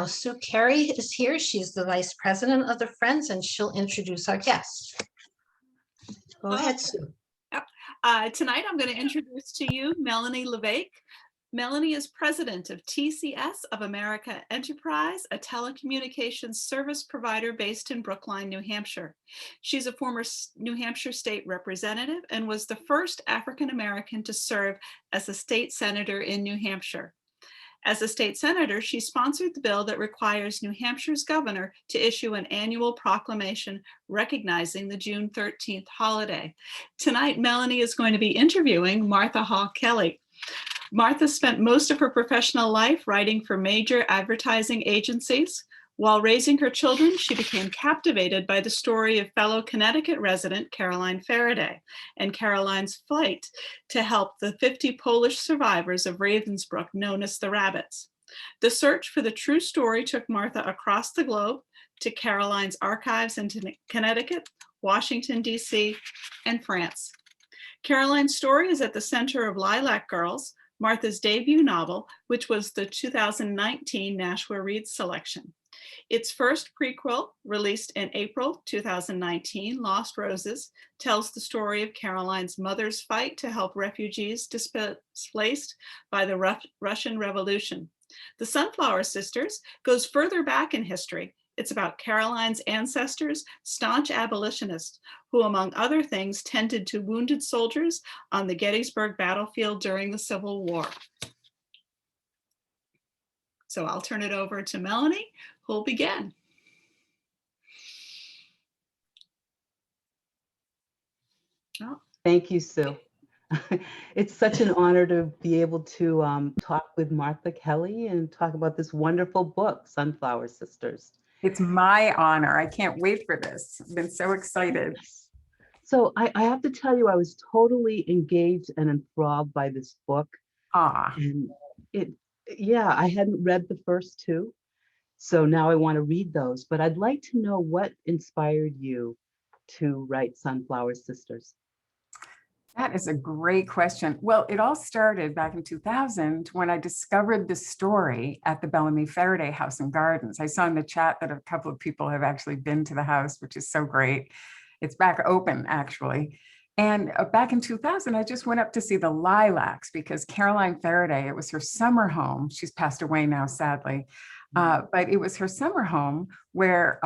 Sue Carey is here. She's the vice president of the Friends, and she'll introduce our guests. Go ahead, Sue. Tonight, I'm going to introduce to you Melanie Levaik. Melanie is president of TCS of America Enterprise, a telecommunications service provider based in Brookline, New Hampshire. She's a former New Hampshire state representative and was the first African American to serve as a state senator in New Hampshire. As a state senator, she sponsored the bill that requires New Hampshire's governor to issue an annual proclamation recognizing the June 13th holiday. Tonight, Melanie is going to be interviewing Martha Hall Kelly. Martha spent most of her professional life writing for major advertising agencies. While raising her children, she became captivated by the story of fellow Connecticut resident Caroline Faraday and Caroline's flight to help the 50 Polish survivors of Ravensbrück, known as the Rabbits. The search for the true story took Martha across the globe to Caroline's archives in Connecticut, Washington, D.C., and France. Caroline's story is at the center of Lilac Girls, Martha's debut novel, which was the 2019 Nashua Reads selection. Its first prequel, released in April 2019, Lost Roses, tells the story of Caroline's mother's fight to help refugees displaced by the Russian Revolution. The Sunflower Sisters goes further back in history. It's about Caroline's ancestors, staunch abolitionists, who, among other things, tended to wounded soldiers on the Gettysburg battlefield during the Civil War. So I'll turn it over to Melanie, who'll begin. Oh. Thank you, Sue. It's such an honor to be able to talk with Martha Kelly and talk about this wonderful book, Sunflower Sisters. It's my honor. I can't wait for this. I've been so excited. So I have to tell you, I was totally engaged and enthralled by this book. And I hadn't read the first two, so now I want to read those. But I'd like to know what inspired you to write Sunflower Sisters. That is a great question. Well, it all started back in 2000 when I discovered the story at the Bellamy Faraday House and Gardens. I saw in the chat that a couple of people have actually been to the house, which is so great. It's back open, actually. And back in 2000, I just went up to see the Lilacs because Caroline Faraday, it was her summer home. She's passed away now, sadly. But it was her summer home where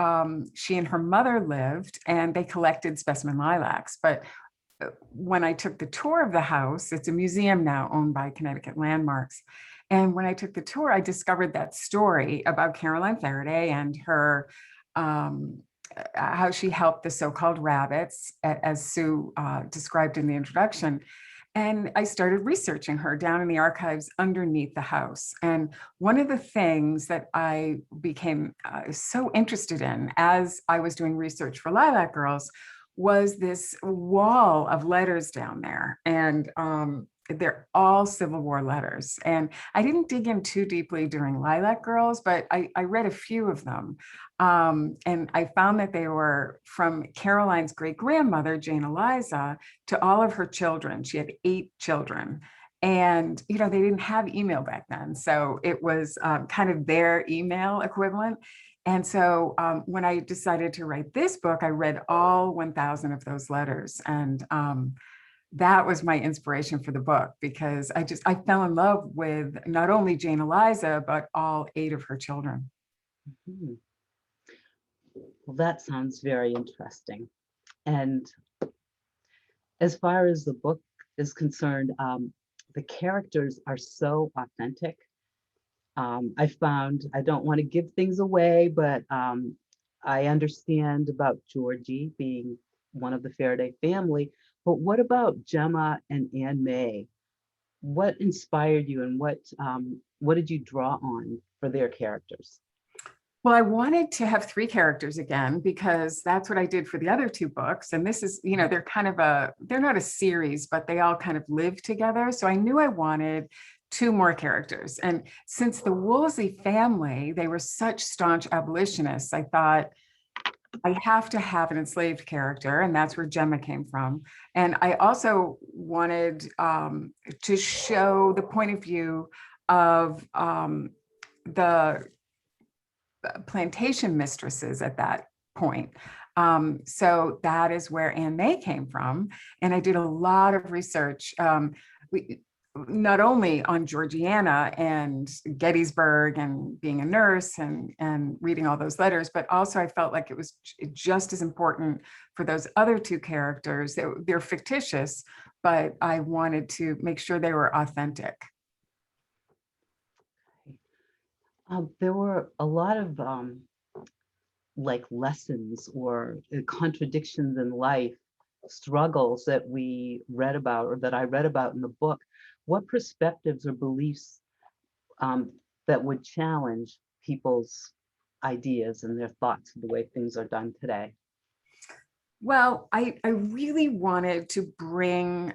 she and her mother lived, and they collected specimen lilacs. But when I took the tour of the house, it's a museum now owned by Connecticut Landmarks. And when I took the tour, I discovered that story about Caroline Faraday and her, how she helped the so-called rabbits, as Sue described in the introduction. And I started researching her down in the archives underneath the house. And one of the things that I became so interested in as I was doing research for Lilac Girls was this wall of letters down there. And they're all Civil War letters. And I didn't dig in too deeply during Lilac Girls, but I read a few of them. And I found that they were from Caroline's great-grandmother, Jane Eliza, to all of her children. She had 8 children. And, you know, they didn't have email back then. So it was kind of their email equivalent. And so when I decided to write this book, I read all 1,000 of those letters. And that was my inspiration for the book, because I fell in love with not only Jane Eliza, but all 8 of her children. Mm-hmm. Well, that sounds very interesting. And as far as the book is concerned, the characters are so authentic. I found, I don't want to give things away, but I understand about Georgie being one of the Faraday family, but what about Gemma and Anne May? What inspired you, and what did you draw on for their characters? Well, I wanted to have 3 characters again, because that's what I did for the other 2 books. And this is, you know, they're kind of they're not a series, but they all kind of live together. So I knew I wanted 2 more characters. And since the Woolsey family, they were such staunch abolitionists, I thought I have to have an enslaved character, and that's where Gemma came from. And I also wanted to show the point of view of the plantation mistresses at that point. So that is where Anne May came from. And I did a lot of research, not only on Georgiana and Gettysburg and being a nurse and reading all those letters, but also I felt like it was just as important for those other two characters. They're fictitious, but I wanted to make sure they were authentic. There were a lot of like lessons or contradictions in life, struggles that we read about or that I read about in the book. What perspectives or beliefs that would challenge people's ideas and their thoughts of the way things are done today? Well, I really wanted to bring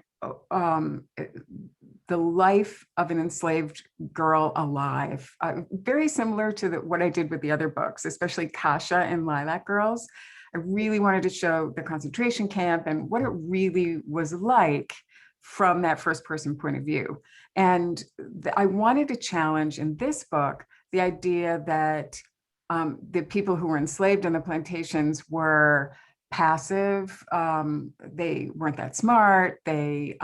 the life of an enslaved girl alive, very similar to what I did with the other books, especially Kasha and Lilac Girls. I really wanted to show the concentration camp and what it really was like from that first person point of view. And I wanted to challenge in this book the idea that the people who were enslaved on the plantations were passive, they weren't that smart, they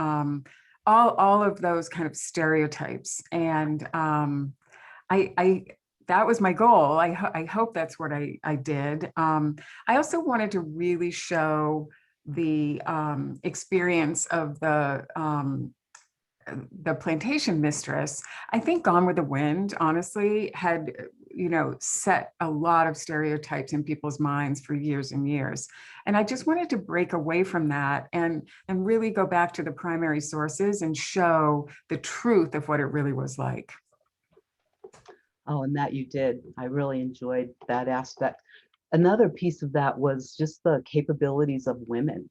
all of those kind of stereotypes. And I that was my goal. I hope that's what I did. I also wanted to really show the experience of the plantation mistress. I think Gone with the Wind, honestly, had set a lot of stereotypes in people's minds for years and years. And I just wanted to break away from that and really go back to the primary sources and show the truth of what it really was like. Oh, and that you did. I really enjoyed that aspect. Another piece of that was just the capabilities of women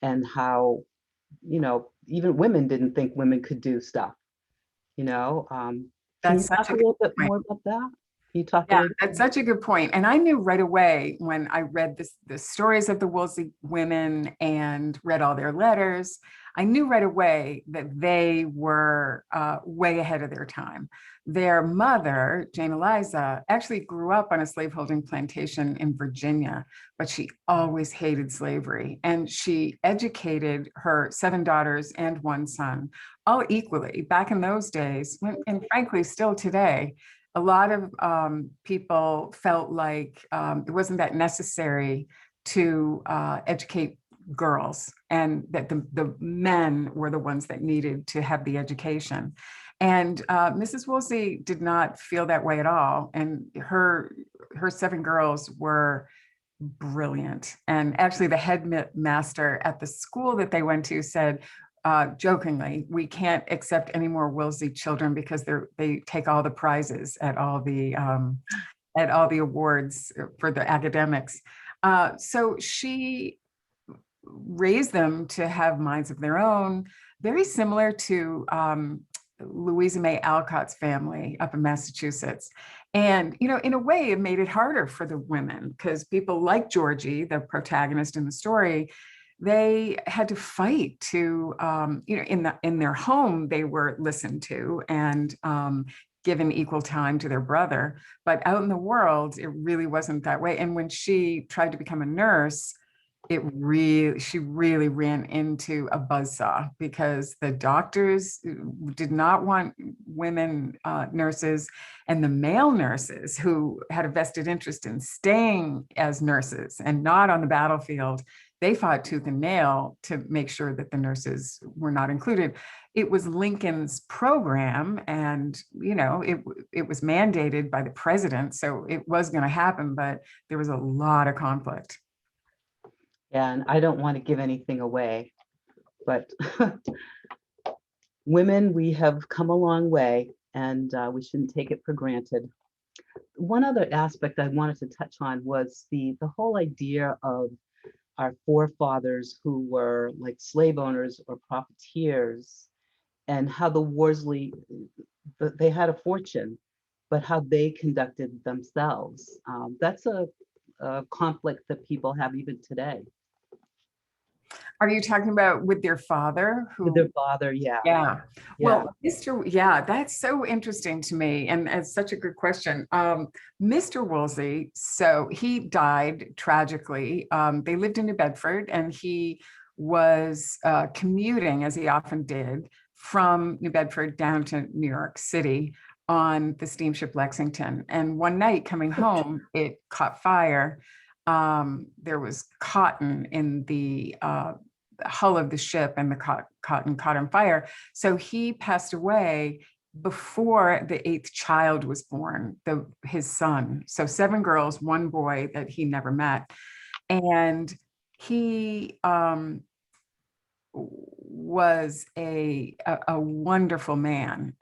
and how, even women didn't think women could do stuff, Can you That's talk such a a little bit point. more about that? Can you talk a Yeah, little that's such a good point. And I knew right away when I read the stories of the Woolsey women and read all their letters, I knew right away that they were way ahead of their time. Their mother, Jane Eliza, actually grew up on a slaveholding plantation in Virginia, but she always hated slavery. And she educated her 7 daughters and 1 son, all equally. Back in those days, and frankly, still today, a lot of people felt like it wasn't that necessary to educate girls, and that the men were the ones that needed to have the education. And Mrs. Woolsey did not feel that way at all. And her 7 girls were brilliant. And actually the headmaster at the school that they went to said, jokingly, we can't accept any more Woolsey children because they take all the prizes at all the awards for the academics. So she raised them to have minds of their own, very similar to Louisa May Alcott's family up in Massachusetts. And, in a way, it made it harder for the women because people like Georgie, the protagonist in the story, they had to fight to, in their home, they were listened to and given equal time to their brother. But out in the world, it really wasn't that way. And when she tried to become a nurse, she really ran into a buzzsaw because the doctors did not want women nurses, and the male nurses who had a vested interest in staying as nurses and not on the battlefield, they fought tooth and nail to make sure that the nurses were not included. It was Lincoln's program, and it was mandated by the president, so it was going to happen, but there was a lot of conflict. And I don't want to give anything away, but women, we have come a long way, and we shouldn't take it for granted. One other aspect I wanted to touch on was the whole idea of our forefathers who were like slave owners or profiteers, and how the Worsley, they had a fortune, but how they conducted themselves. That's a conflict that people have even today. Are you talking about with their father? With their father, yeah. Yeah. Yeah. Well, yeah, that's so interesting to me. And it's such a good question. Mr. Woolsey, so he died tragically. They lived in New Bedford, and he was commuting, as he often did, from New Bedford down to New York City on the steamship Lexington. And one night coming home, it caught fire. There was cotton in the hull of the ship, and the cotton caught on fire. So he passed away before the 8th child was born, his son. So 7 girls, 1 boy that he never met. And he was a wonderful man,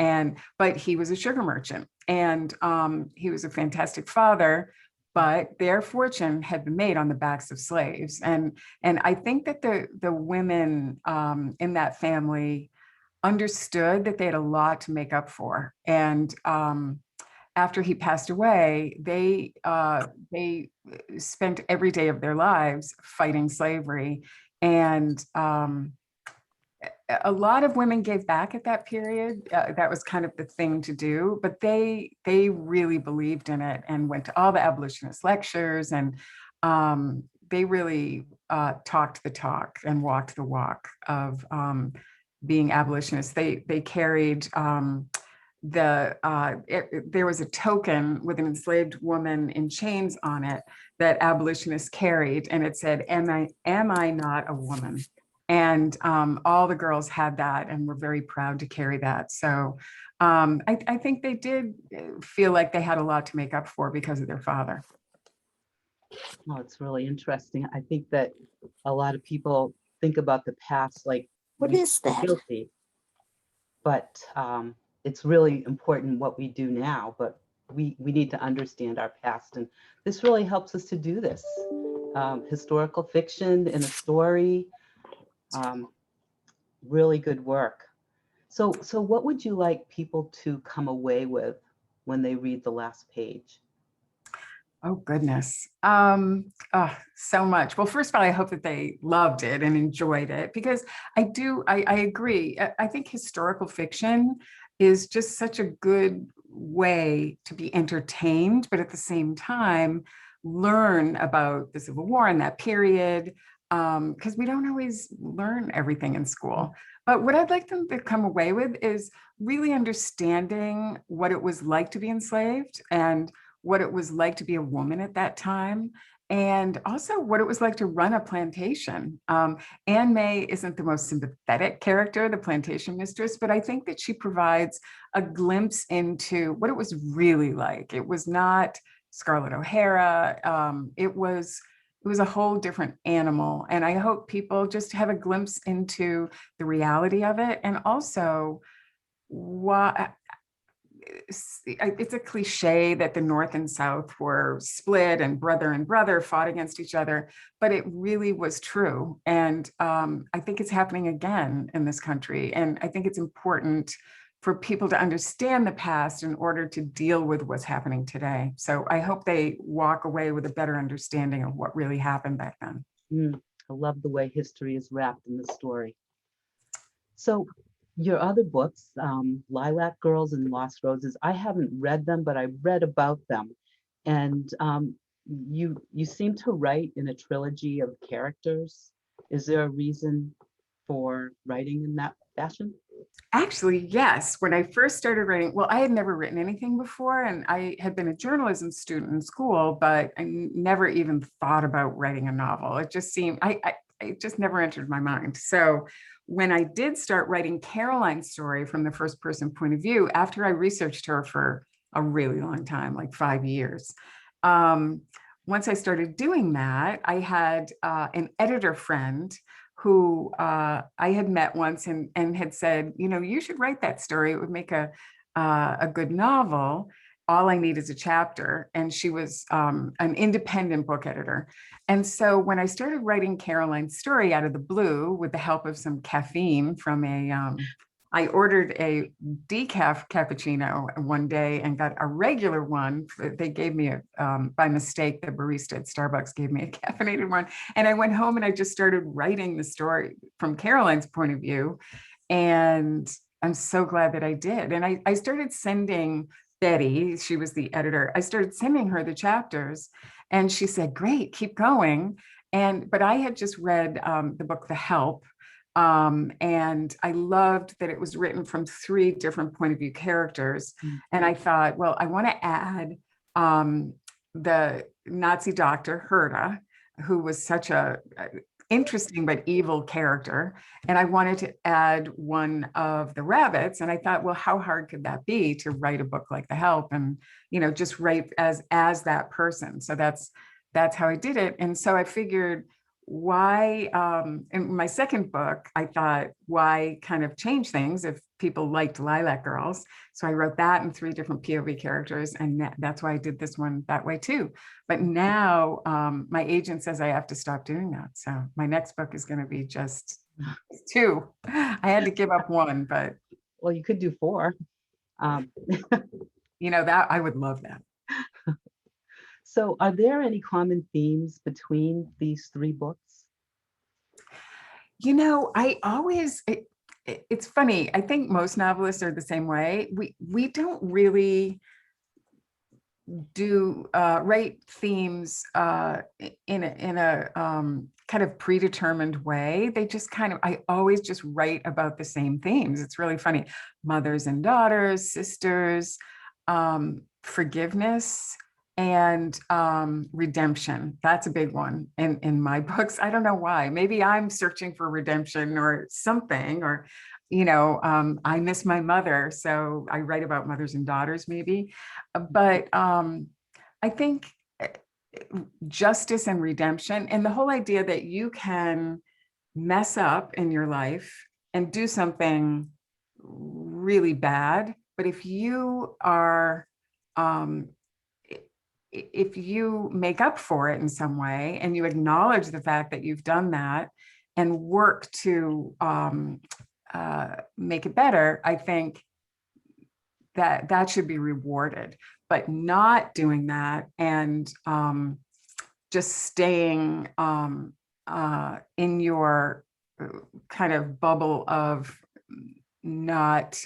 but he was a sugar merchant, and he was a fantastic father, but their fortune had been made on the backs of slaves. And I think that the women in that family understood that they had a lot to make up for. And after he passed away, they spent every day of their lives fighting slavery. And a lot of women gave back at that period. That was kind of the thing to do, but they really believed in it and went to all the abolitionist lectures, and they really talked the talk and walked the walk of being abolitionists. They carried there was a token with an enslaved woman in chains on it that abolitionists carried, and it said, am I not a woman? And all the girls had that and were very proud to carry that. So I think they did feel like they had a lot to make up for because of their father. Oh, it's really interesting. I think that a lot of people think about the past like, What we is feel that? guilty, but it's really important what we do now. But we need to understand our past, and this really helps us to do this. Historical fiction in a story. Really good work. So what would you like people to come away with when they read the last page? Oh, goodness. So much. Well, first of all, I hope that they loved it and enjoyed it, because I agree. I think historical fiction is just such a good way to be entertained, but at the same time, learn about the Civil War and that period, because we don't always learn everything in school. But what I'd like them to come away with is really understanding what it was like to be enslaved, and what it was like to be a woman at that time, and also what it was like to run a plantation. Anne May isn't the most sympathetic character, the plantation mistress, but I think that she provides a glimpse into what it was really like. It was not Scarlett O'Hara. It was a whole different animal. And I hope people just have a glimpse into the reality of it, and also why. It's a cliche that the North and South were split and brother fought against each other, but it really was true. And I think it's happening again in this country. And I think it's important for people to understand the past in order to deal with what's happening today. So I hope they walk away with a better understanding of what really happened back then. I love the way history is wrapped in the story. So your other books, Lilac Girls and Lost Roses, I haven't read them, but I read about them. And you seem to write in a trilogy of characters. Is there a reason for writing in that fashion? Actually, yes. When I first started writing, well, I had never written anything before, and I had been a journalism student in school, but I never even thought about writing a novel. It just seemed, it just never entered my mind. So when I did start writing Caroline's story from the first person point of view, after I researched her for a really long time, like 5 years, once I started doing that, I had an editor friend who I had met once and had said, you should write that story. It would make a good novel. All I need is a chapter. And she was an independent book editor. And so when I started writing Caroline's story out of the blue with the help of some caffeine from I ordered a decaf cappuccino one day and got a regular one. They gave me by mistake, the barista at Starbucks gave me a caffeinated one. And I went home and I just started writing the story from Caroline's point of view. And I'm so glad that I did. And I started sending Betty, she was the editor, I started sending her the chapters and she said, great, keep going. But I had just read the book, The Help. And I loved that it was written from 3 different point of view characters. And I thought, well, I want to add the Nazi doctor, Herta, who was such a interesting but evil character. And I wanted to add one of the rabbits. And I thought, well, how hard could that be to write a book like The Help and, just write as that person. So that's how I did it. And so I figured, why in my second book, I thought, why kind of change things if people liked Lilac Girls? So I wrote that in 3 different POV characters, and that's why I did this one that way too. But now my agent says I have to stop doing that. So my next book is going to be just 2. I had to give up 1, but Well, you could do 4. that I would love that. So are there any common themes between these 3 books? I always, it's funny. I think most novelists are the same way. We don't really do write themes in a kind of predetermined way. They just I always just write about the same themes. It's really funny. Mothers and daughters, sisters, forgiveness, and redemption. That's a big one in my books. I don't know why. Maybe I'm searching for redemption or something, or I miss my mother, so I write about mothers and daughters maybe. But I think justice and redemption, and the whole idea that you can mess up in your life and do something really bad, but if you are if you make up for it in some way and you acknowledge the fact that you've done that and work to make it better, I think that should be rewarded. But not doing that and just staying in your kind of bubble of not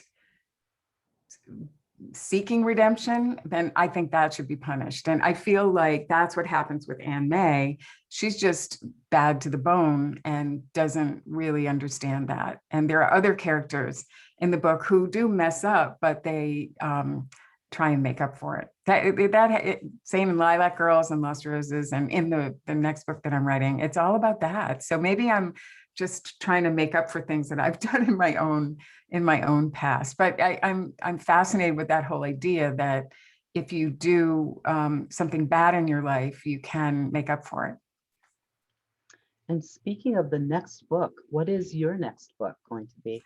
seeking redemption, then I think that should be punished. And I feel like that's what happens with Anne May. She's just bad to the bone and doesn't really understand that. And there are other characters in the book who do mess up, but they try and make up for it. Same in Lilac Girls and Lost Roses, and in the next book that I'm writing, it's all about that. So maybe I'm just trying to make up for things that I've done in my own past. But I'm fascinated with that whole idea that if you do something bad in your life, you can make up for it. And speaking of the next book, what is your next book going to be?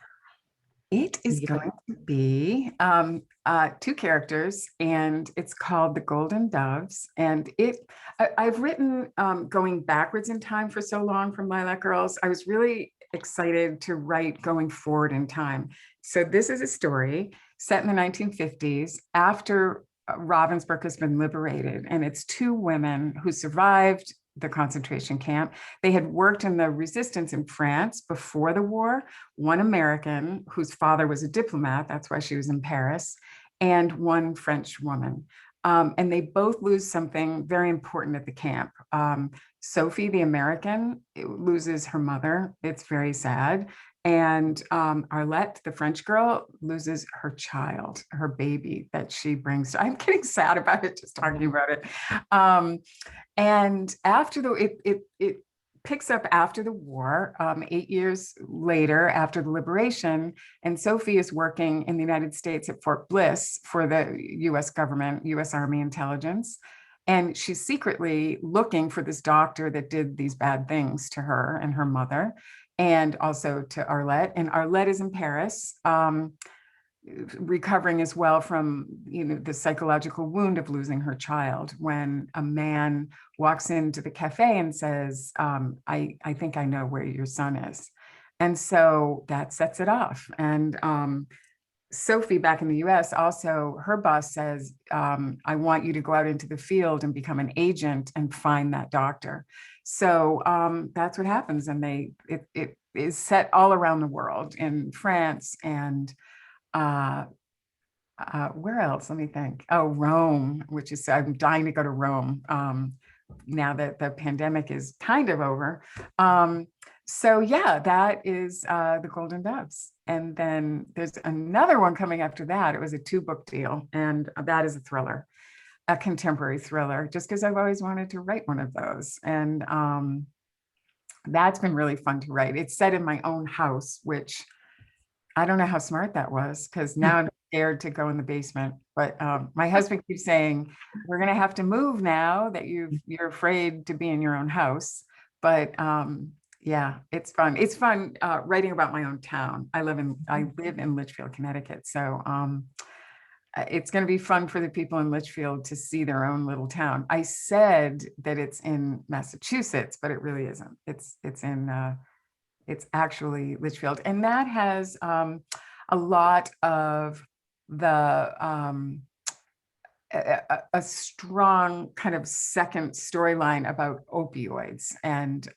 It is going to be 2 characters, and it's called The Golden Doves. And I've written going backwards in time for so long from Lilac Girls. I was really excited to write going forward in time. So this is a story set in the 1950s after Ravensbrück has been liberated, and it's 2 women who survived the concentration camp. They had worked in the resistance in France before the war, one American whose father was a diplomat, that's why she was in Paris, and one French woman. And they both lose something very important at the camp. Sophie, the American, loses her mother. It's very sad. And Arlette, the French girl, loses her child, her baby that she brings. I'm getting sad about it, just talking about it. And after it picks up after the war, 8 years later, after the liberation, and Sophie is working in the United States at Fort Bliss for the US government, US Army intelligence. And she's secretly looking for this doctor that did these bad things to her and her mother, and also to Arlette. And Arlette is in Paris, recovering as well from the psychological wound of losing her child, when a man walks into the cafe and says, I think I know where your son is. And so that sets it off. And Sophie back in the US, also her boss says, I want you to go out into the field and become an agent and find that doctor. So that's what happens. And it is set all around the world, in France and where else? Let me think. Oh, Rome, which is, I'm dying to go to Rome now that the pandemic is kind of over. So yeah, that is The Golden Doves. And then there's another one coming after that. It was a 2-book deal, and that is a thriller, a contemporary thriller, just because I've always wanted to write one of those. And that's been really fun to write. It's set in my own house, which I don't know how smart that was, because now I'm scared to go in the basement. But my husband keeps saying, we're going to have to move now that you're afraid to be in your own house. But yeah, it's fun. It's fun writing about my own town. I live in Litchfield, Connecticut. So it's going to be fun for the people in Litchfield to see their own little town. I said that it's in Massachusetts, but it really isn't. It's actually Litchfield. And that has a lot of a strong kind of second storyline about opioids and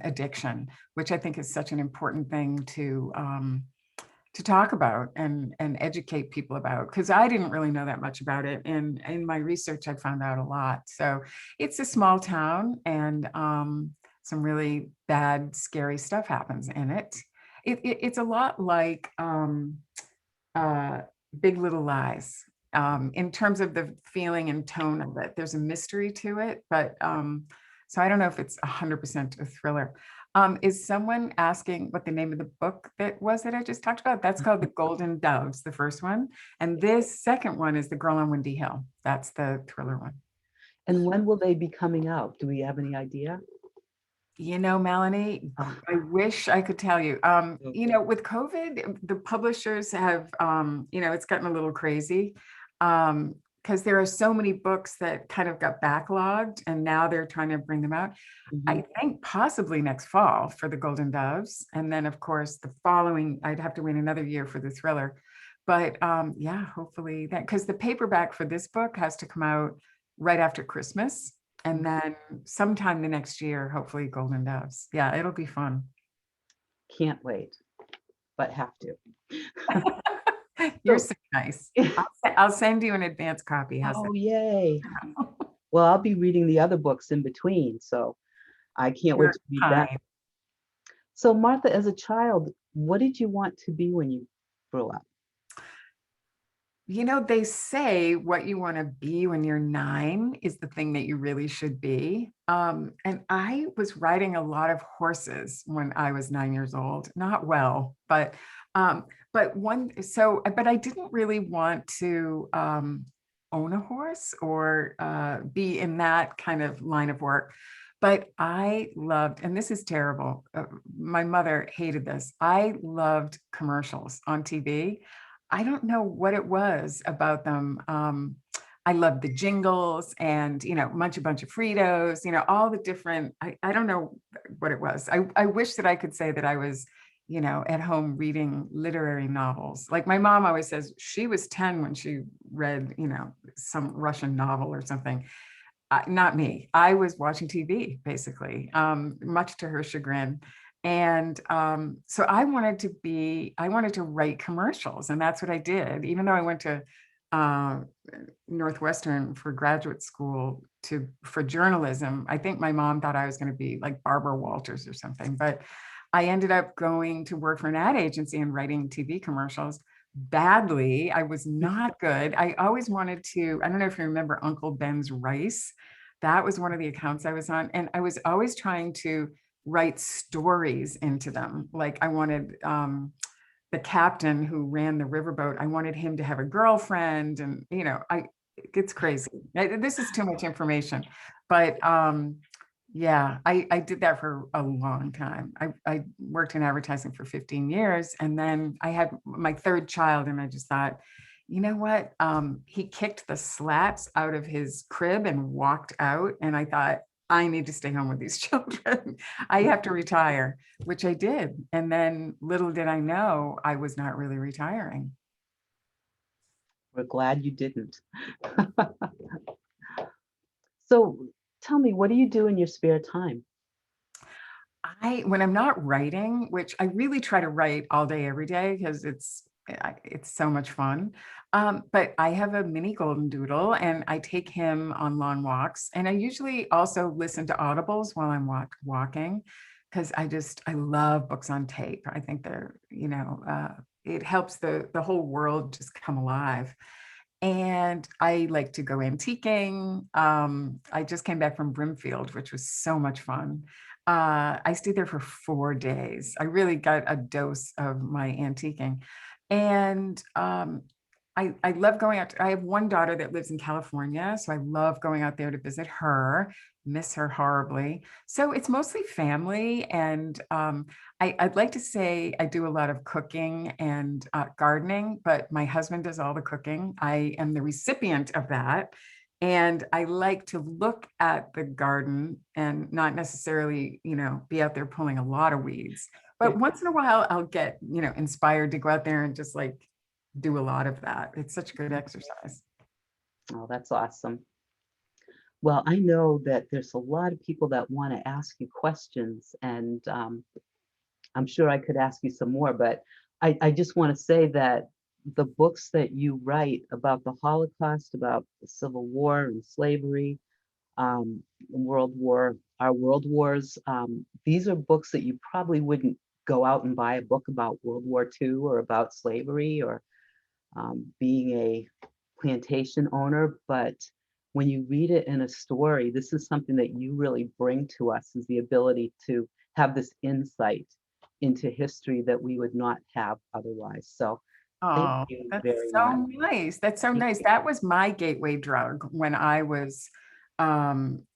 addiction, which I think is such an important thing to talk about and educate people about, because I didn't really know that much about it. And in my research, I found out a lot. So it's a small town, and some really bad, scary stuff happens in it. It's a lot like Big Little Lies. In terms of the feeling and tone of it, there's a mystery to it, but so I don't know if it's 100% a thriller. Is someone asking what the name of the book that I just talked about? That's called The Golden Doves, the first one. And this second one is The Girl on Windy Hill. That's the thriller one. And when will they be coming out? Do we have any idea? You know, Melanie, I wish I could tell you. You know, with COVID, the publishers have, it's gotten a little crazy because there are so many books that kind of got backlogged, and now they're trying to bring them out. Mhm. I think possibly next fall for The Golden Doves. And then, of course, the following, I'd have to wait another year for the thriller. But yeah, hopefully that, because the paperback for this book has to come out right after Christmas. And then sometime the next year, hopefully Golden Doves. Yeah, it'll be fun. Can't wait, but have to. You're so nice. I'll send you an advance copy. How's Oh, that? yay. Well, I'll be reading the other books in between, so I can't wait to read that. Fine. So Martha, as a child, what did you want to be when you grew up? You know, they say what you want to be when you're 9 is the thing that you really should be. And I was riding a lot of horses when I was 9 years old. Not well, but I didn't really want to own a horse or be in that kind of line of work. But I loved, and this is terrible, my mother hated this. I loved commercials on TV. I don't know what it was about them. I loved the jingles and, Munch a Bunch of Fritos, all the different, I don't know what it was. I wish that I could say that I was, at home reading literary novels. Like my mom always says she was 10 when she read, some Russian novel or something. Not me. I was watching TV, basically, much to her chagrin. And so I wanted to write commercials, and that's what I did. Even though I went to Northwestern for graduate school for journalism, I think my mom thought I was going to be like Barbara Walters or something. But I ended up going to work for an ad agency and writing TV commercials. Badly, I was not good. I always wanted to, I don't know if you remember Uncle Ben's Rice. That was one of the accounts I was on. And I was always trying to write stories into them. Like I wanted the captain who ran the riverboat, I wanted him to have a girlfriend, and it's crazy. This is too much information, but yeah, I did that for a long time. I worked in advertising for 15 years, and then I had my third child, and I just thought, you know what? He kicked the slats out of his crib and walked out, and I thought, I need to stay home with these children. I have to retire, which I did. And then little did I know I was not really retiring. We're glad you didn't. So tell me, what do you do in your spare time? When I'm not writing, which I really try to write all day, every day, because it's so much fun. But I have a mini golden doodle and I take him on long walks. And I usually also listen to audibles while I'm walking, because I love books on tape. I think they're, it helps the whole world just come alive. And I like to go antiquing. I just came back from Brimfield, which was so much fun. I stayed there for 4 days. I really got a dose of my antiquing. And I love going out. I have one daughter that lives in California, so I love going out there to visit her, miss her horribly. So it's mostly family. And I'd like to say I do a lot of cooking and gardening, but my husband does all the cooking. I am the recipient of that. And I like to look at the garden and not necessarily, be out there pulling a lot of weeds. But once in a while, I'll get, inspired to go out there and just like do a lot of that. It's such good exercise. Oh, that's awesome. Well, I know that there's a lot of people that want to ask you questions, and I'm sure I could ask you some more, but I just want to say that the books that you write about the Holocaust, about the Civil War and slavery, World War, our world wars, these are books that you probably wouldn't go out and buy a book about World War II or about slavery or being a plantation owner. But when you read it in a story, this is something that you really bring to us, is the ability to have this insight into history that we would not have otherwise. So thank Oh, you that's very so much. nice. That's so nice. That was my gateway drug when I was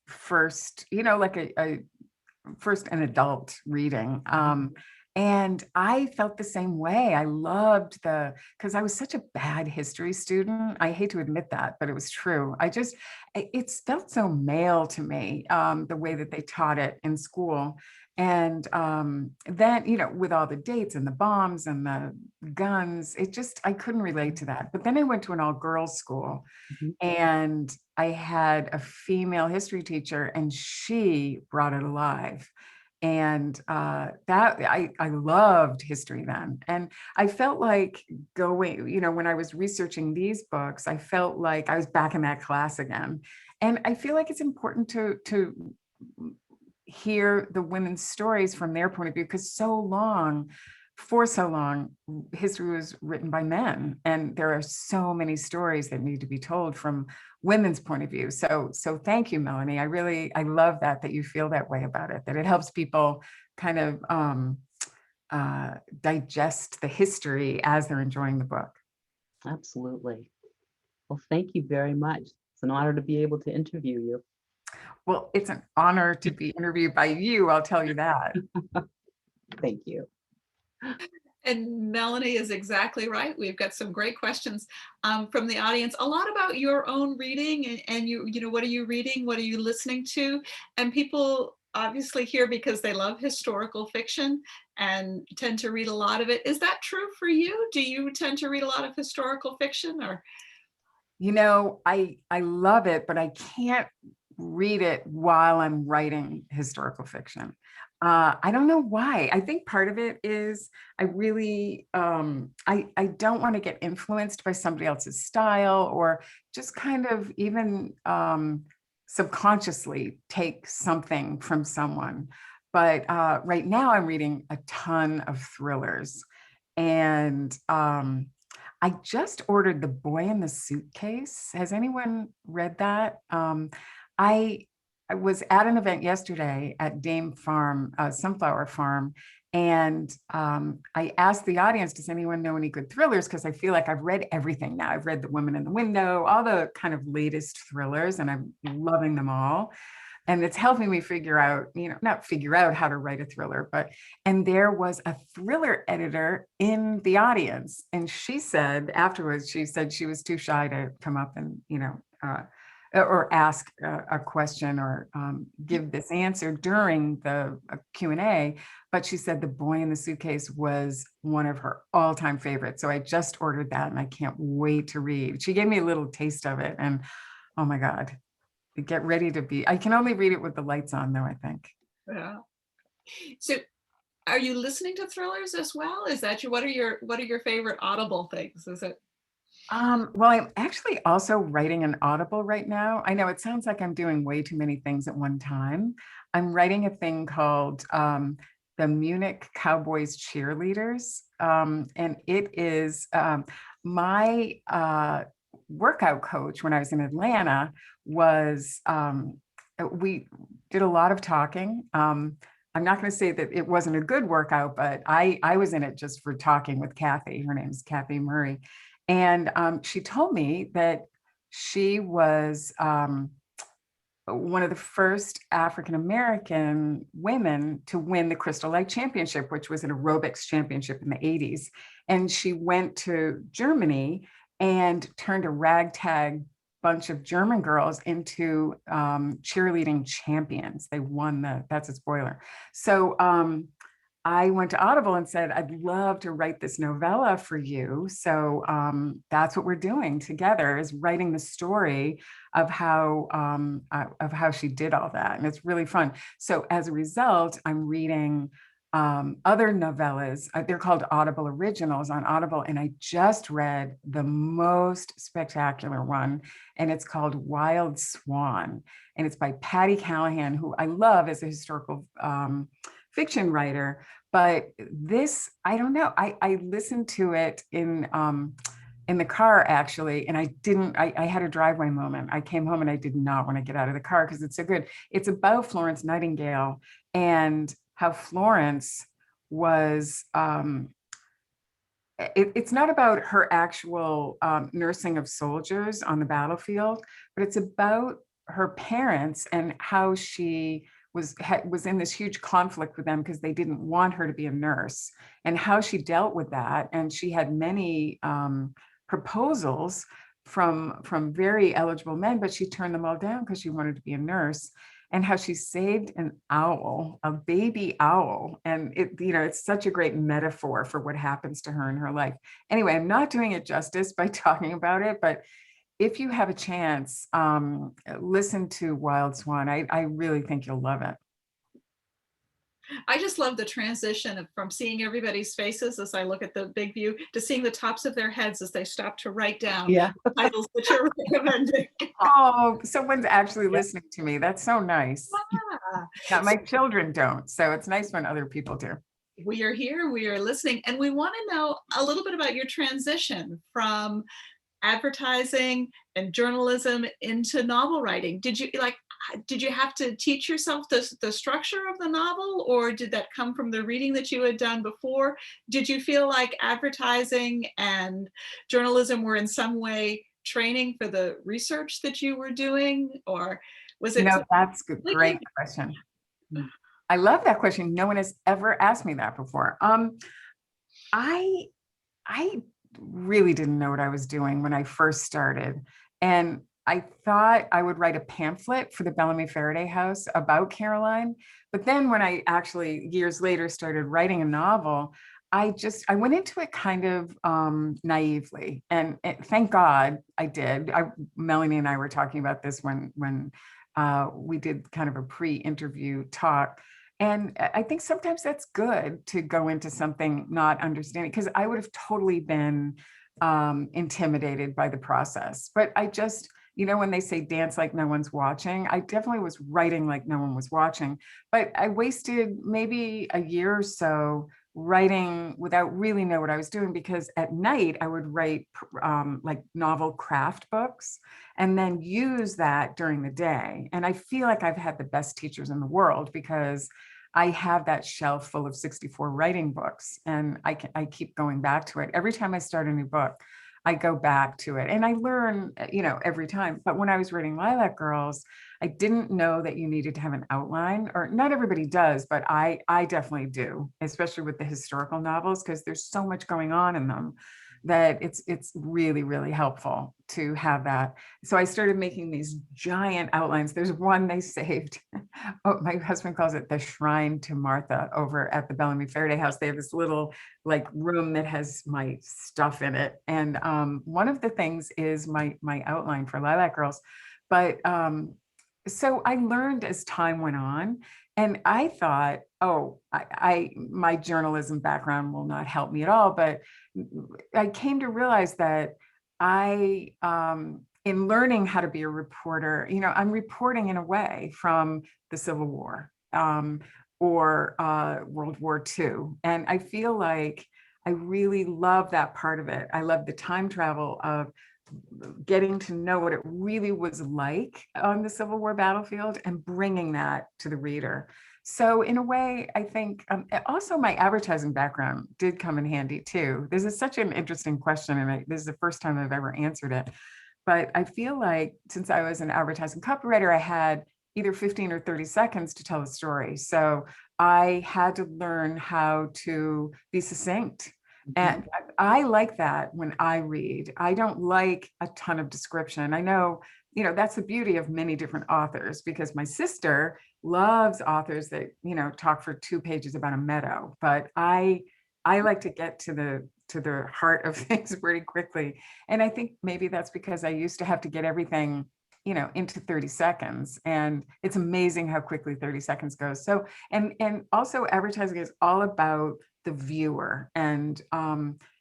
first, like a first an adult reading. And I felt the same way. I loved because I was such a bad history student. I hate to admit that, but it was true. It felt so male to me, the way that they taught it in school. And then, with all the dates and the bombs and the guns, I couldn't relate to that. But then I went to an all-girls school. Mhm. And I had a female history teacher, and she brought it alive. And that I loved history then. And I felt like when I was researching these books, I felt like I was back in that class again. And I feel like it's important to hear the women's stories from their point of view, because for so long, history was written by men, and there are so many stories that need to be told from women's point of view. So thank you, Melanie. I love that you feel that way about it, that it helps people kind of digest the history as they're enjoying the book. Absolutely. Well, thank you very much. It's an honor to be able to interview you. Well, it's an honor to be interviewed by you, I'll tell you that. Thank you. And Melanie is exactly right. We've got some great questions from the audience, a lot about your own reading and what are you reading? What are you listening to? And people obviously here because they love historical fiction and tend to read a lot of it. Is that true for you? Do you tend to read a lot of historical fiction or? I love it, but I can't read it while I'm writing historical fiction. I don't know why. I think part of it is I really, I don't want to get influenced by somebody else's style, or just kind of even subconsciously take something from someone. But right now I'm reading a ton of thrillers. And I just ordered The Boy in the Suitcase. Has anyone read that? I was at an event yesterday at Dame Farm, Sunflower Farm, and I asked the audience, does anyone know any good thrillers? Because I feel like I've read everything now. I've read The Woman in the Window, all the kind of latest thrillers, and I'm loving them all. And it's helping me figure out, not figure out how to write a thriller, and there was a thriller editor in the audience. And she said afterwards, she said she was too shy to come up and, or ask a question or give this answer during the Q&A, but she said The Boy in the Suitcase was one of her all-time favorites. So I just ordered that and I can't wait to read. She gave me a little taste of it and oh my God, get ready to be, I can only read it with the lights on though, I think. Yeah. So are you listening to thrillers as well? Is that what are your favorite Audible things? Is it? Well, I'm actually also writing an Audible right now. I know it sounds like I'm doing way too many things at one time. I'm writing a thing called the Munich Cowboys Cheerleaders. And it is my workout coach when I was in Atlanta was, we did a lot of talking. I'm not going to say that it wasn't a good workout, but I was in it just for talking with Kathy. Her name is Kathy Murray. And she told me that she was one of the first African-American women to win the Crystal Lake Championship, which was an aerobics championship in the 80s. And she went to Germany and turned a ragtag bunch of German girls into cheerleading champions. They won that's a spoiler. So I went to Audible and said, I'd love to write this novella for you. So that's what we're doing together, is writing the story of how she did all that. And it's really fun. So as a result, I'm reading other novellas. They're called Audible Originals on Audible. And I just read the most spectacular one, and it's called Wild Swan. And it's by Patty Callahan, who I love as a historical fiction writer. But this, I don't know, I listened to it in the car actually, and I had a driveway moment. I came home and I did not want to get out of the car because it's so good. It's about Florence Nightingale and how Florence was, it's not about her actual nursing of soldiers on the battlefield, but it's about her parents and how she was in this huge conflict with them because they didn't want her to be a nurse, and how she dealt with that. And she had many proposals from very eligible men, but she turned them all down because she wanted to be a nurse. And how she saved an owl, a baby owl. And it's such a great metaphor for what happens to her in her life. Anyway, I'm not doing it justice by talking about it, but if you have a chance, listen to Wild Swan. I really think you'll love it. I just love the transition from seeing everybody's faces as I look at the big view to seeing the tops of their heads as they stop to write down Yeah. the titles that you're recommending. Oh, someone's actually listening to me. That's so nice. Now, my children don't, so it's nice when other people do. We are here, we are listening, and we want to know a little bit about your transition from advertising and journalism into novel writing. Did you have to teach yourself the structure of the novel, or did that come from the reading that you had done before? Did you feel like advertising and journalism were in some way training for the research that you were doing, or was it? No, that's a great question. I love that question. No one has ever asked me that before. I really didn't know what I was doing when I first started. And I thought I would write a pamphlet for the Bellamy Faraday House about Caroline. But then when I actually, years later, started writing a novel, I went into it kind of naively. And thank God I did. Melanie and I were talking about this when we did kind of a pre-interview talk. And I think sometimes that's good to go into something not understanding, because I would have totally been intimidated by the process. But I just, when they say dance like no one's watching, I definitely was writing like no one was watching. But I wasted maybe a year or so writing without really know what I was doing, because at night I would write like novel craft books and then use that during the day. And I feel like I've had the best teachers in the world, because I have that shelf full of 64 writing books, and I keep going back to it. Every time I start a new book, I go back to it and I learn, every time. But when I was reading Lilac Girls, I didn't know that you needed to have an outline, or not everybody does, but I definitely do, especially with the historical novels, because there's so much going on in them that it's really, really helpful to have that. So I started making these giant outlines. There's one they saved. Oh, my husband calls it the Shrine to Martha over at the Bellamy Faraday House. They have this little like room that has my stuff in it. And one of the things is my outline for Lilac Girls. But so I learned as time went on, and I thought, oh, my journalism background will not help me at all. But I came to realize that in learning how to be a reporter, I'm reporting in a way from the Civil War or World War II. And I feel like I really love that part of it. I love the time travel of getting to know what it really was like on the Civil War battlefield and bringing that to the reader. So in a way, I think also my advertising background did come in handy too. This is such an interesting question, and this is the first time I've ever answered it. But I feel like since I was an advertising copywriter, I had either 15 or 30 seconds to tell a story. So I had to learn how to be succinct. And I like that when I read. I don't like a ton of description. I know, that's the beauty of many different authors, because my sister loves authors that, talk for 2 pages about a meadow. But I like to get to the heart of things pretty quickly. And I think maybe that's because I used to have to get everything, into 30 seconds. And it's amazing how quickly 30 seconds goes. So, and also advertising is all about the viewer, and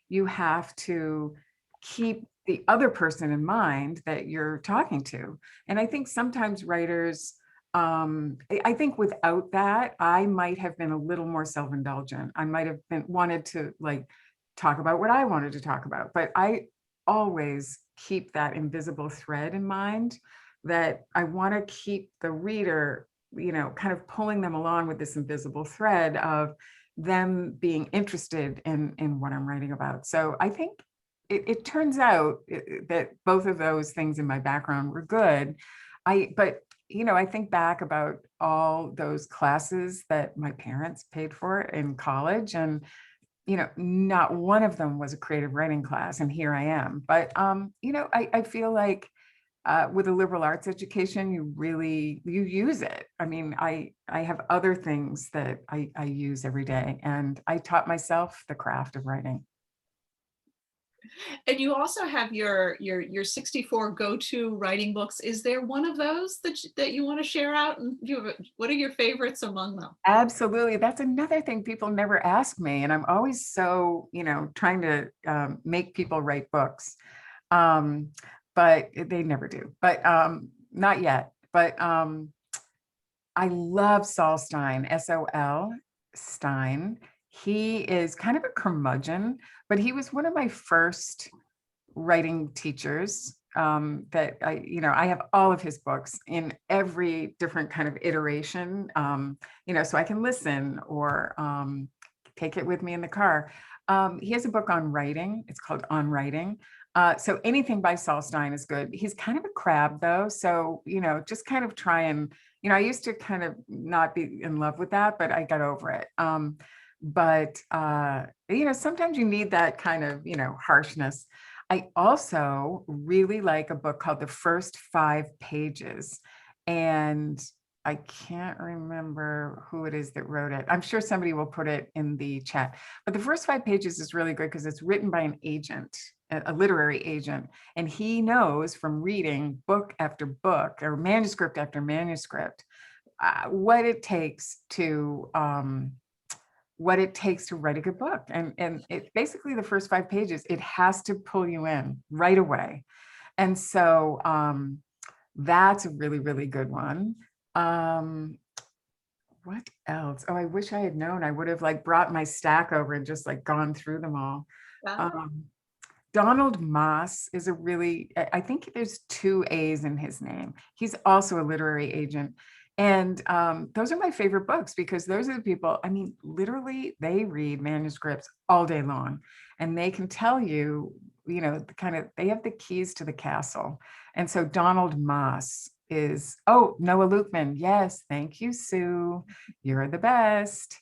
you have to keep the other person in mind that you're talking to. And I think sometimes writers, I think without that, I might have been a little more self-indulgent. I might have wanted to like talk about what I wanted to talk about, but I always keep that invisible thread in mind, that I want to keep the reader, kind of pulling them along with this invisible thread of them being interested in what I'm writing about. So I think it turns out that both of those things in my background were good. But I think back about all those classes that my parents paid for in college, and not one of them was a creative writing class, and here I am. But I feel like with a liberal arts education, you use it. I mean, I have other things that I use every day, and I taught myself the craft of writing. And you also have your 64 go-to writing books. Is there one of those that you want to share out? And what are your favorites among them? Absolutely. That's another thing people never ask me. And I'm always so, trying to make people write books. But they never do, but not yet. But I love Saul Stein, S-O-L Stein. He is kind of a curmudgeon, but he was one of my first writing teachers that I have all of his books in every different kind of iteration, so I can listen or take it with me in the car. He has a book on writing. It's called On Writing. So anything by Saul Stein is good. He's kind of a crab though. So, just kind of try and, I used to kind of not be in love with that, but I got over it. But sometimes you need that kind of, harshness. I also really like a book called The First 5 Pages. And I can't remember who it is that wrote it. I'm sure somebody will put it in the chat. But The First 5 Pages is really good because it's written by an agent, a literary agent. And he knows from reading book after book or manuscript after manuscript, what it takes to write a good book. And it basically the first 5 pages, it has to pull you in right away. And so that's a really, really good one. What else? Oh, I wish I had known. I would have brought my stack over and just gone through them all. Wow. Donald Moss is I think there's 2 A's in his name. He's also a literary agent. And those are my favorite books because those are the people, I mean, literally they read manuscripts all day long and they can tell you, they have the keys to the castle. And so Donald Moss is, Noah Lukeman. Yes. Thank you, Sue. You're the best.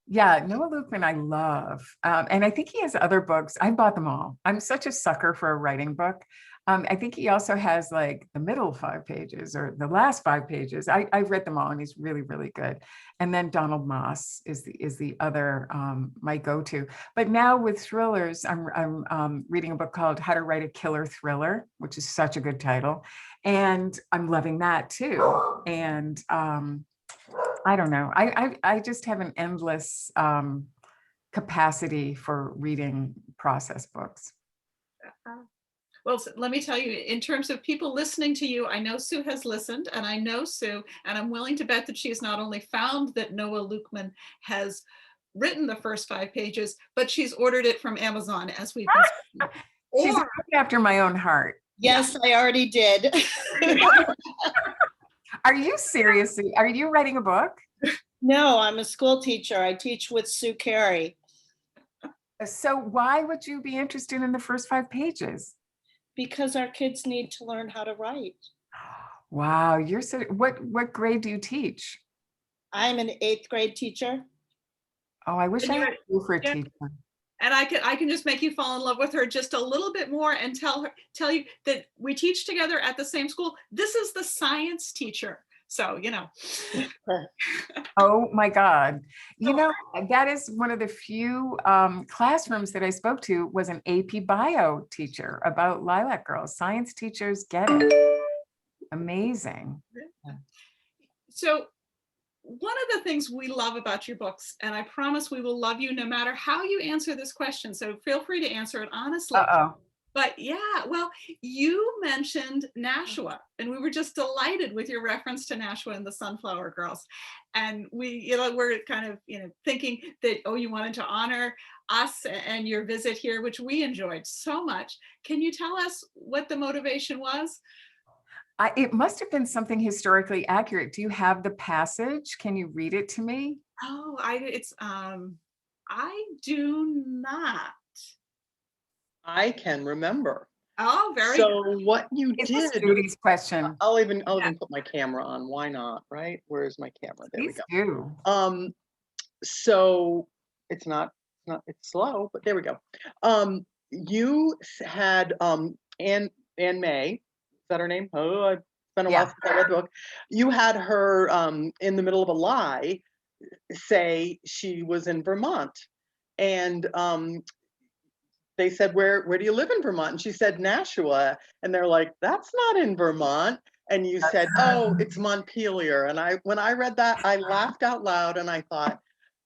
Yeah, Noah Lukeman, I love. And I think he has other books. I bought them all. I'm such a sucker for a writing book. I think he also has like the middle 5 pages or the last 5 pages. I've read them all and he's really, really good. And then Donald Moss is the other my go-to. But now with thrillers, I'm reading a book called How to Write a Killer Thriller, which is such a good title. And I'm loving that too. And I don't know. I just have an endless capacity for reading process books. Well, let me tell you, in terms of people listening to you, I know Sue has listened, and I know Sue, and I'm willing to bet that she has not only found that Noah Lukeman has written the first 5 pages, but she's ordered it from Amazon as we've been speaking. She's a book after my own heart. Yes, I already did. Are you serious? Are you writing a book? No, I'm a school teacher. I teach with Sue Carey So why would you be interested in the first 5 pages? because our kids need to learn how to write. Wow, you're so, what grade do you teach? I'm an 8th grade teacher. Oh, I wish I had you for a Yeah. teacher. And I can just make you fall in love with her just a little bit more and tell you that we teach together at the same school. This is the science teacher. So, you know. Oh my God. You know, that is one of the few classrooms that I spoke to was an AP bio teacher about Lilac girls. Science teachers get it. Amazing. So one of the things we love about your books, and I promise we will love you no matter how you answer this question, so feel free to answer it honestly. Uh-oh. But yeah, well, you mentioned Nashua, and we were just delighted with your reference to Nashua and the Sunflower Girls. And we're kind of, thinking that, oh, you wanted to honor us and your visit here, which we enjoyed so much. Can you tell us what the motivation was? It must have been something historically accurate. Do you have the passage? Can you read it to me? Oh, I do not. I can remember. Oh, very good. So what you Is this did, Judy's question? I'll even put my camera on. Why not? Right? Where's my camera? There we Please go. do. So it's it's slow, but there we go. You had Anne May, is that her name? Oh, it's been a while since I read the book. You had her in the middle of a lie say she was in Vermont, and they said, where do you live in Vermont? And she said, Nashua. And they're like, that's not in Vermont. And you said, oh, it's Montpelier. And when I read that, I laughed out loud and I thought,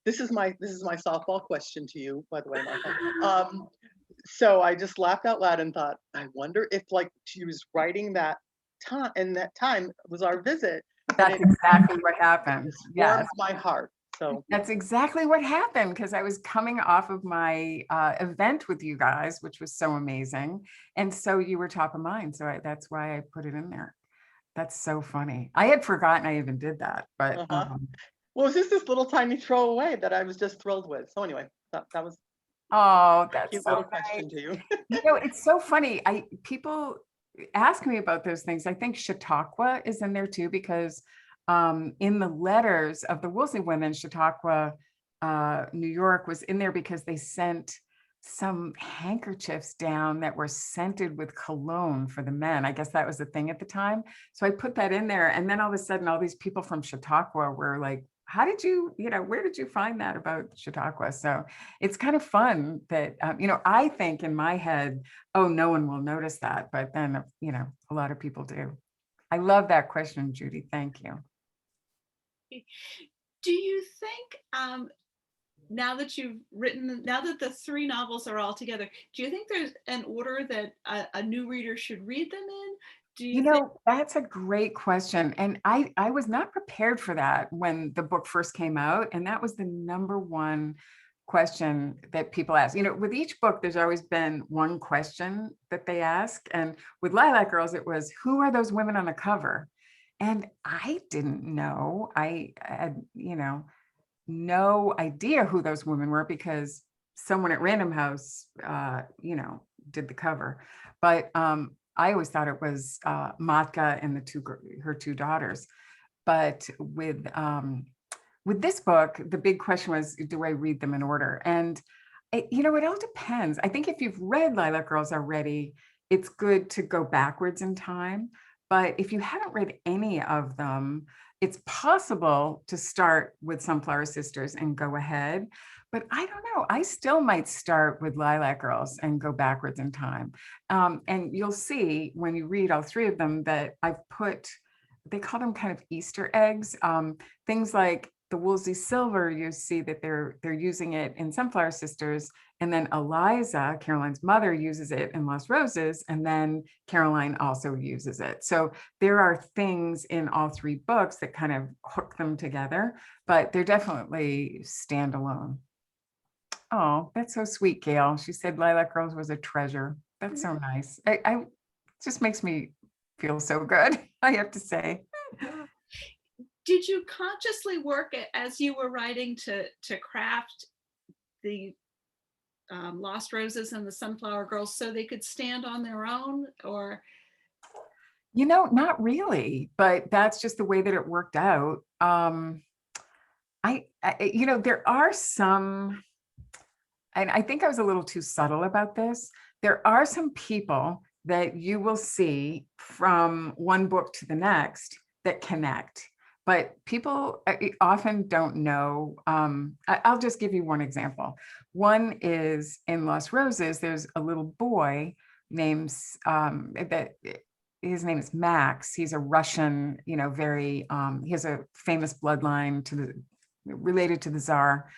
this is my softball question to you, by the way, Martha. So I just laughed out loud and thought, I wonder if like she was writing that time, and that time was our visit. That's exactly what happened. Yes. Warmed my heart. So that's exactly what happened because I was coming off of my event with you guys, which was so amazing. And so you were top of mind. So that's why I put it in there. That's so funny. I had forgotten I even did that, but. well, it was just this little tiny throwaway that I was just thrilled with. So anyway, that was. Oh, that's cute so little nice. question to you. It's so funny. People ask me about those things. I think Chautauqua is in there too, because in the letters of the Woolsey women, Chautauqua, New York was in there because they sent some handkerchiefs down that were scented with cologne for the men. I guess that was the thing at the time. So I put that in there. And then all of a sudden, all these people from Chautauqua were like, how did you, where did you find that about Chautauqua? So it's kind of fun that, I think in my head, oh, no one will notice that. But then, a lot of people do. I love that question, Judy. Thank you. Do you think, now that the 3 novels are all together, do you think there's an order that a new reader should read them in? Do you think? That's a great question. And I was not prepared for that when the book first came out. And that was the #1 question that people ask. With each book, there's always been one question that they ask. And with Lilac Girls, it was, who are those women on the cover? And I didn't know. I had, no idea who those women were because someone at Random House, did the cover. But I always thought it was Matka and her 2 daughters. But with with this book, the big question was, do I read them in order? And it all depends. I think if you've read Lilac Girls already, it's good to go backwards in time. But if you haven't read any of them, it's possible to start with Sunflower Sisters and go ahead. But I don't know, I still might start with Lilac Girls and go backwards in time. And you'll see when you read all three of them that I've put, they call them kind of Easter eggs, things like the Woolsey Silver, you see that they're using it in Sunflower Sisters, and then Eliza, Caroline's mother, uses it in Lost Roses, and then Caroline also uses it. So there are things in all three books that kind of hook them together, but they're definitely standalone. Oh, that's so sweet, Gail. She said Lilac Girls was a treasure. That's so nice. It just makes me feel so good, I have to say. Did you consciously work as you were writing to craft the Lost Roses and the Sunflower Girls so they could stand on their own, or? Not really, but that's just the way that it worked out. There are some, and I think I was a little too subtle about this. There are some people that you will see from one book to the next that connect. But people often don't know. I'll just give you one example. One is in Lost Roses, there's a little boy named, his name is Max. He's a Russian, he has a famous bloodline related to the Tsar.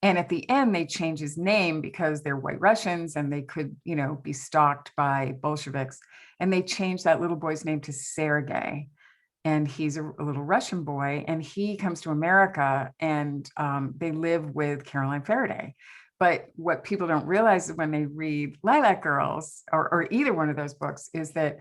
And at the end, they change his name because they're white Russians and they could, be stalked by Bolsheviks. And they changed that little boy's name to Sergei. And he's a little Russian boy, and he comes to America, and they live with Caroline Faraday. But what people don't realize when they read Lilac Girls or either one of those books is that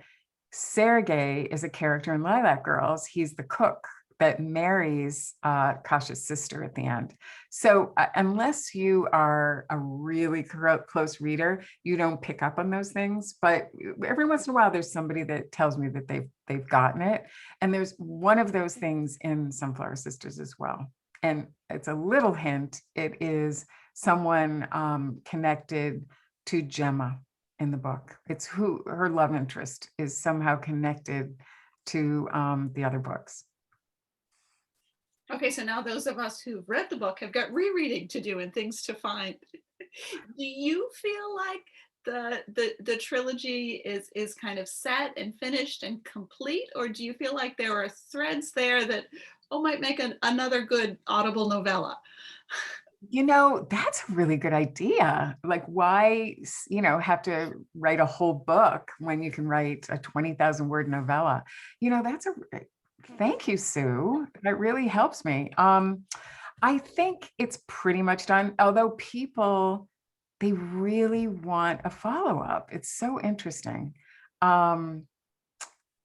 Sergei is a character in Lilac Girls. He's the cook that marries Kasha's sister at the end. So unless you are a really close reader, you don't pick up on those things. But every once in a while, there's somebody that tells me that they've gotten it. And there's one of those things in Sunflower Sisters as well. And it's a little hint. It is someone connected to Gemma in the book. It's who her love interest is somehow connected to the other books. Okay, so now those of us who've read the book have got rereading to do and things to find. Do you feel like the trilogy is kind of set and finished and complete, or do you feel like there are threads there that might make another good Audible novella? That's a really good idea. Like, why, have to write a whole book when you can write a 20,000 word novella? Thank you, Sue. That really helps me. I think it's pretty much done, although people, they really want a follow-up. It's so interesting. And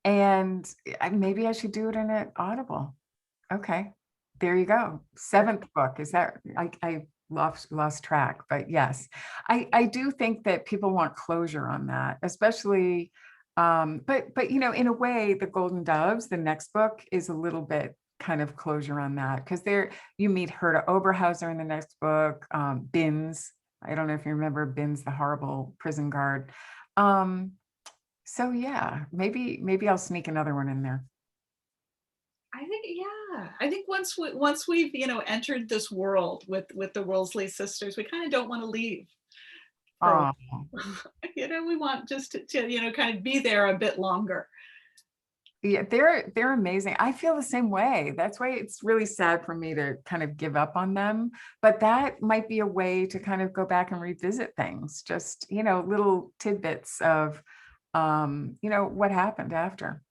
maybe I should do it in an Audible. Okay, there you go. 7th book. Is that, I lost track, but yes, I do think that people want closure on that, especially but in a way, the Golden Doves, the next book, is a little bit kind of closure on that, because you meet Herta Oberhauser in the next book, Binns. I don't know if you remember Binns, the horrible prison guard. So yeah, maybe I'll sneak another one in there. I think once we've entered this world with the Wolseley sisters, we kind of don't want to leave. Oh. We want just to kind of be there a bit longer. Yeah, they're amazing. I feel the same way. That's why it's really sad for me to kind of give up on them. But that might be a way to kind of go back and revisit things, just, little tidbits of, what happened after.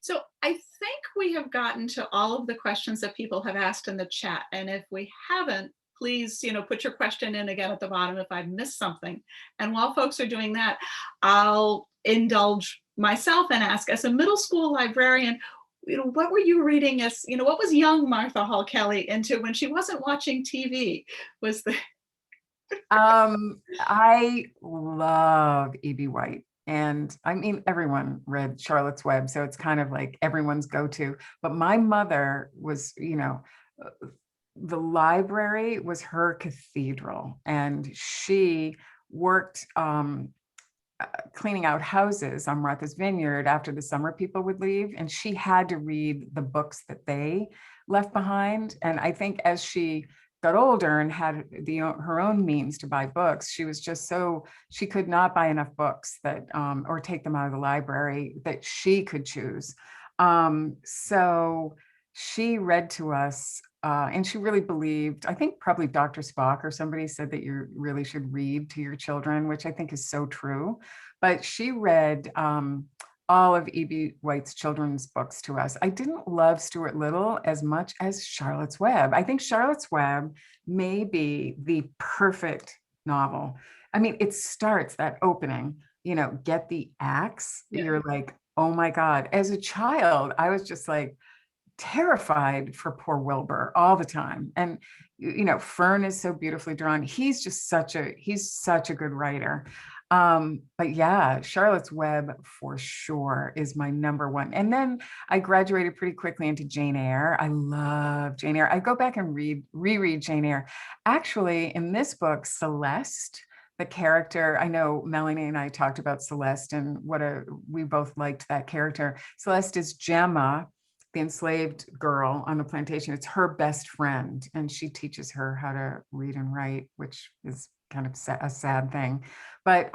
So I think we have gotten to all of the questions that people have asked in the chat. And if we haven't, please, put your question in again at the bottom if I've missed something. And while folks are doing that, I'll indulge myself and ask, as a middle school librarian, what were you reading what was young Martha Hall Kelly into when she wasn't watching TV? I love E.B. White. And I mean, everyone read Charlotte's Web, so it's kind of like everyone's go-to. But my mother was, the library was her cathedral, and she worked cleaning out houses on Martha's Vineyard after the summer people would leave, and she had to read the books that they left behind. And I think as she got older and had her own means to buy books, she was just she could not buy enough books that or take them out of the library that she could choose. So she read to us, and she really believed, I think probably Dr. Spock or somebody said that you really should read to your children, which I think is so true. But she read all of E.B. White's children's books to us. I didn't love Stuart Little as much as Charlotte's Web. I think Charlotte's Web may be the perfect novel. I mean, it starts, that opening, get the axe. Yeah. You're like, oh my God. As a child, I was just like terrified for poor Wilbur all the time. And, Fern is so beautifully drawn. He's such a good writer. But yeah, Charlotte's Web for sure is my number one. And then I graduated pretty quickly into Jane Eyre. I love Jane Eyre. I go back and reread Jane Eyre. Actually, in this book, Celeste, the character, I know Melanie and I talked about Celeste and we both liked that character. Celeste is Gemma, the enslaved girl on the plantation. It's her best friend, and she teaches her how to read and write, which is kind of a sad thing. But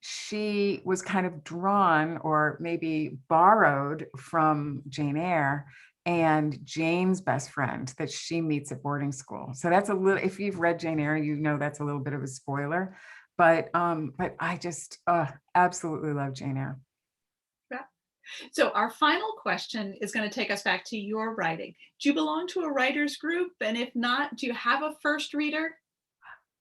she was kind of drawn or maybe borrowed from Jane Eyre and Jane's best friend that she meets at boarding school. So that's a little, if you've read Jane Eyre, that's a little bit of a spoiler. But I just absolutely love Jane Eyre. So our final question is going to take us back to your writing. Do you belong to a writer's group? And if not, do you have a first reader?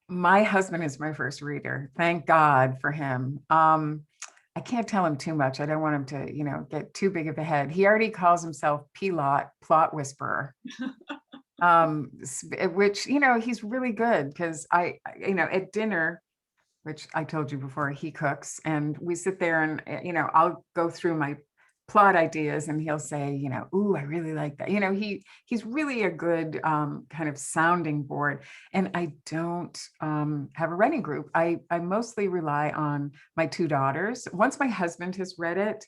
My husband is my first reader. Thank God for him. I can't tell him too much. I don't want him to, get too big of a head. He already calls himself plot whisperer, which, he's really good because at dinner, which I told you before, he cooks, and we sit there and, I'll go through my plot ideas and he'll say, ooh, I really like that. He's really a good kind of sounding board. And I don't have a writing group. I mostly rely on my two daughters. Once my husband has read it,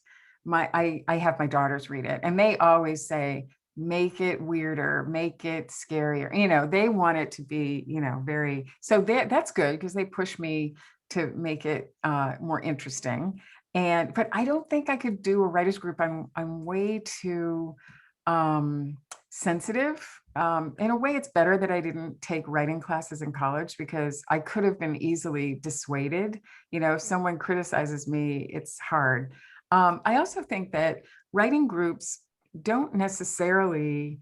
I have my daughters read it, and they always say, make it weirder, make it scarier. They want it to be, so that's good because they push me to make it more interesting. But I don't think I could do a writers group. I'm way too sensitive. In a way, it's better that I didn't take writing classes in college because I could have been easily dissuaded. If someone criticizes me, it's hard. I also think that writing groups don't necessarily,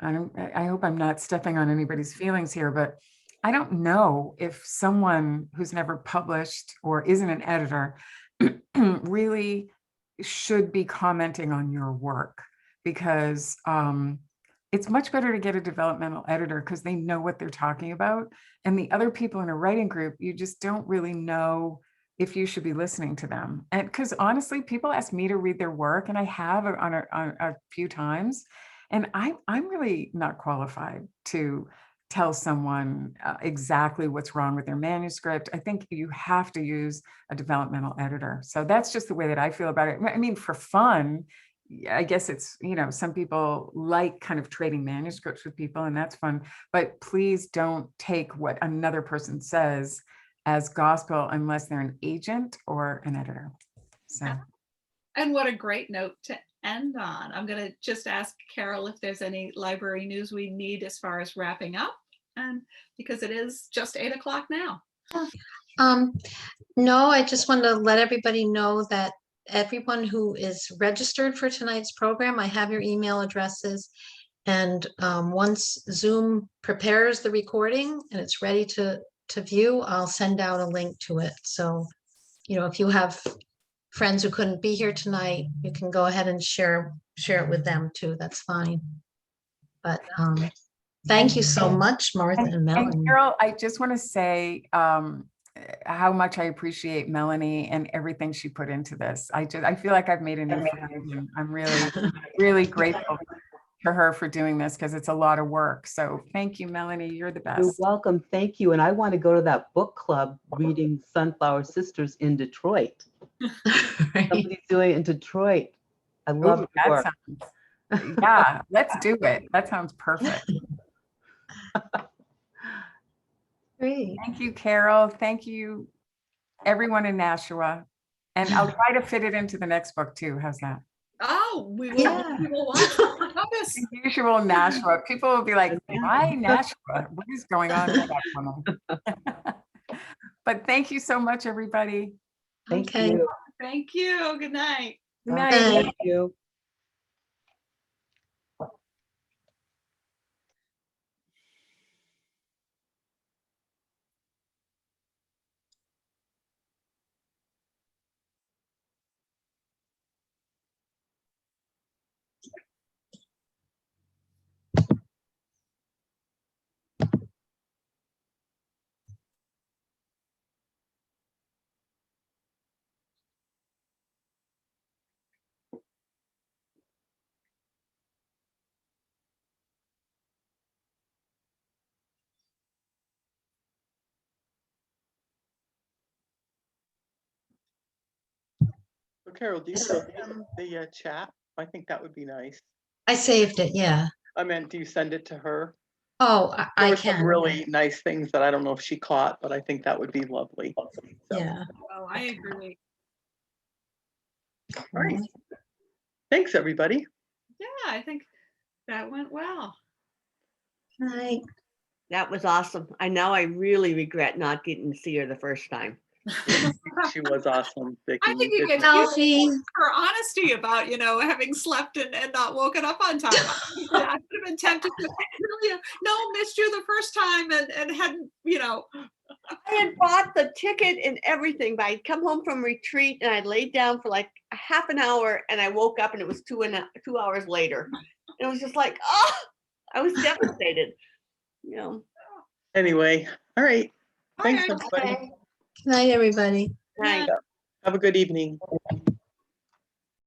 I hope I'm not stepping on anybody's feelings here, but I don't know if someone who's never published or isn't an editor really should be commenting on your work, because it's much better to get a developmental editor because they know what they're talking about. And the other people in a writing group, you just don't really know if you should be listening to them. And because honestly, people ask me to read their work, and I have on a few times, and I'm really not qualified to tell someone exactly what's wrong with their manuscript. I think you have to use a developmental editor. So that's just the way that I feel about it. I mean, for fun, I guess it's, some people like kind of trading manuscripts with people, and that's fun, but please don't take what another person says as gospel unless they're an agent or an editor. So. And what a great note to end on. I'm going to just ask Carol if there's any library news we need as far as wrapping up, and because it is just 8 o'clock now. No, I just want to let everybody know that everyone who is registered for tonight's program, I have your email addresses. And once Zoom prepares the recording and it's ready to view, I'll send out a link to it. So, if you have friends who couldn't be here tonight, you can go ahead and share it with them too. That's fine. But thank you so much, Martha and Melanie. And Carol, I just want to say how much I appreciate Melanie and everything she put into this. I feel like I've made a new friend. I'm really, really grateful to her for doing this because it's a lot of work. So thank you, Melanie. You're the You're best. welcome. Thank you. And I want to go to that book club reading Sunflower Sisters in Detroit. Right. Somebody's doing it in Detroit. I love Ooh, New York. yeah, let's do it. That sounds perfect. Great. Thank you, Carol. Thank you, everyone in Nashua. And I'll try to fit it into the next book too. How's that? Oh, we will, Yeah. we will watch the notice. The usual Nashua. People will be like, why Nashua? What is going on with that woman? But thank you so much, everybody. Thank Okay. you. Thank you. Good night. Good night. Bye. Thank you. So Carol, do you send them the chat? I think that would be nice. I saved it, yeah. I meant, do you send it to her? Oh, There I were some can. really nice things that I don't know if she caught, but I think that would be lovely. So, Yeah. Oh, I agree. all right. Thanks, everybody. Yeah, I think that went well. Right. That was awesome. I really regret not getting to see her the first time. She was awesome, Vicki. I think you did get well. Alfie. her honesty about, having slept and not woken up on time. I would have been tempted to really, no, missed you the first time and hadn't, I had bought the ticket and everything, but I'd come home from retreat and I laid down for like a half an hour and I woke up and it was 2 hours later. And it was just like, oh, I was devastated. Anyway, all right. All Thanks, right. everybody. Good night, everybody. Right. Have a good evening.